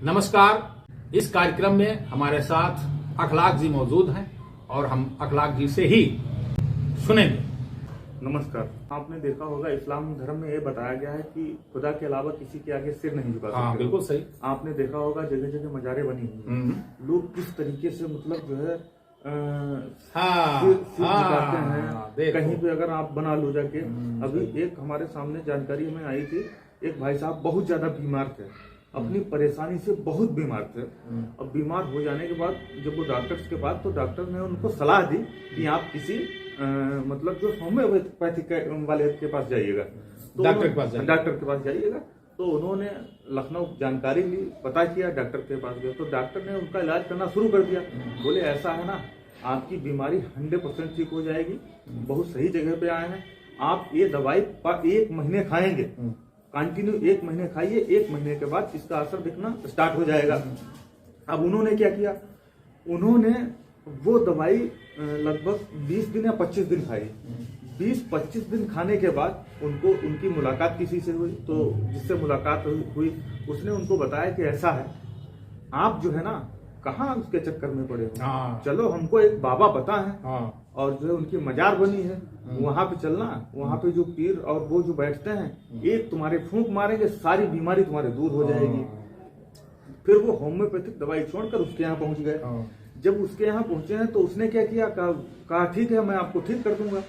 नमस्कार। इस कार्यक्रम में हमारे साथ अखलाक जी मौजूद हैं और हम अखलाक जी से ही सुनेंगे। नमस्कार। आपने देखा होगा इस्लाम धर्म में ये बताया गया है कि खुदा के अलावा किसी के आगे सिर नहीं झुका सकते। हाँ, बिल्कुल सही। आपने देखा होगा जगह जगह मजारें बनी हुई हैं। लोग किस तरीके से मतलब जो है सिर झुकाते हैं। कहीं पे अगर आप बना लो जाके। अभी एक हमारे सामने जानकारी में आई थी, एक भाई साहब बहुत ज्यादा बीमार थे, अपनी परेशानी से बहुत बीमार थे। अब बीमार हो जाने के बाद जब वो डॉक्टर्स के पास, तो डॉक्टर ने उनको सलाह दी कि आप किसी मतलब जो होम्योपैथिक वाले के पास जाइएगा, तो डॉक्टर के पास जाइएगा। तो उन्होंने लखनऊ जानकारी ली, पता किया, डॉक्टर के पास गए तो डॉक्टर ने उनका इलाज करना शुरू कर दिया। बोले ऐसा है ना, आपकी बीमारी 100% ठीक हो जाएगी, बहुत सही जगह पे आए हैं। आप ये दवाई 1 महीने खाएंगे, कंटिन्यू 1 महीने खाइए, 1 महीने के बाद इसका असर दिखना स्टार्ट हो जाएगा। अब उन्होंने क्या किया, उन्होंने वो दवाई लगभग 20 दिन या 25 दिन खाई। 20-25 दिन खाने के बाद उनको उनकी मुलाकात किसी से हुई, तो जिससे मुलाकात हुई उसने उनको बताया कि ऐसा है, आप जो है ना कहाँ उसके चक्कर में पड़े हो, चलो हमको एक बाबा पता है और जो है उनकी मजार बनी है, वहां पे चलना। वहां पे जो पीर और वो जो बैठते हैं, एक तुम्हारे फूंक मारेंगे, सारी बीमारी तुम्हारे दूर हो जाएगी। फिर वो होम्योपैथिक दवाई छोड़कर उसके यहाँ पहुंच गए। जब उसके यहाँ पहुंचे हैं तो उसने क्या किया, कहा ठीक है मैं आपको ठीक कर दूंगा।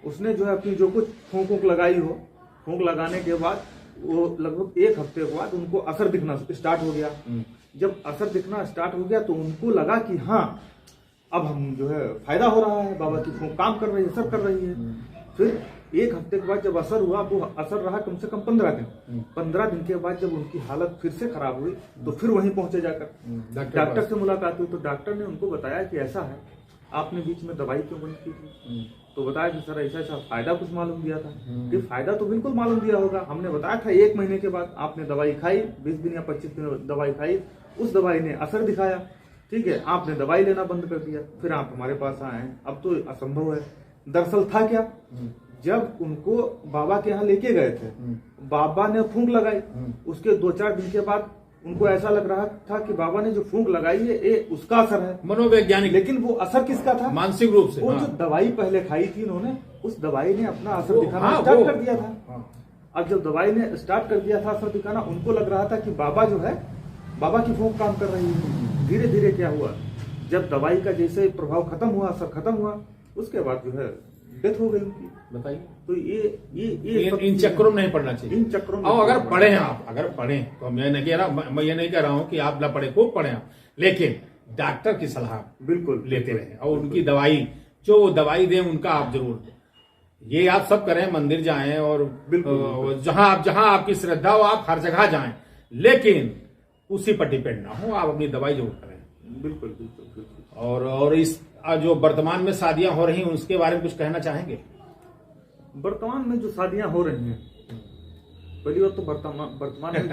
उसने जो है अपनी जो कुछ फूंक लगाई हो, फूंक लगाने के बाद वो लगभग 1 हफ्ते के बाद उनको असर दिखना स्टार्ट हो गया। जब असर दिखना स्टार्ट हो गया तो उनको लगा कि हाँ अब हम जो है फायदा हो रहा है, बाबा की फूंक काम कर रही है, असर कर रही है। फिर 1 हफ्ते के बाद जब असर हुआ, वो असर रहा कम से कम 15 दिन। 15 दिन के बाद जब उनकी हालत फिर से खराब हुई तो फिर वहीं पहुंचे जाकर डॉक्टर से मुलाकात हुई। तो डॉक्टर ने उनको बताया कि ऐसा है, आपने बीच में दवाई क्यों बंद की थी? तो बताया कि सर ऐसा ऐसा फायदा कुछ मालूम दिया था। कि फायदा तो बिल्कुल मालूम दिया होगा, हमने बताया था 1 महीने के बाद आपने दवाई खाई, 20 दिन या 25 दिन दवाई खाई, उस दवाई ने असर दिखाया, ठीक है, आपने दवाई लेना बंद कर दिया, फिर आप हमारे पास आए हैं, अब तो असंभव है। दरअसल था क्या, जब उनको बाबा के यहाँ लेके गए थे, बाबा ने फूंक लगाई, उसके 2-4 दिन के बाद उनको ऐसा लग रहा था कि बाबा ने जो फूंक लगाई है ये उसका असर है, मनोवैज्ञानिक। लेकिन वो असर किसका था? मानसिक रूप से। वो जो दवाई पहले खाई थी उन्होंने, उस दवाई ने अपना असर दिखाना स्टार्ट कर दिया था। अब जब दवाई ने स्टार्ट कर दिया था असर दिखाना, उनको लग रहा था कि बाबा जो है, बाबा की फूंक काम कर रही है। धीरे धीरे क्या हुआ, जब दवाई का जैसे प्रभाव खत्म हुआ, असर खत्म हुआ, उसके बाद जो है डेथ हो गई उनकी। बताइए। तो ये इन चक्करों में नहीं पड़ना चाहिए। इन चक्करों में और अगर पढ़े आप, अगर पढ़े तो मैं ये नहीं कह रहा हूँ कि आप ना पढ़े, खूब पढ़े आप, लेकिन डॉक्टर की सलाह बिल्कुल लेते रहे और उनकी दवाई जो वो दवाई दें उनका आप जरूर, ये आप सब करें, मंदिर जाएं और जहां आपकी श्रद्धा हो आप हर जगह जाएं, लेकिन उसी पर डिपेंड ना हो, आप अपनी दवाई जरूर करें। बिल्कुल बिल्कुल बिल्कुल। और इस जो वर्तमान में शादियां हो रही हैं उसके बारे में कुछ कहना चाहेंगे? वर्तमान में जो शादियां हो रही हैं, पहली बात तो वर्तमान में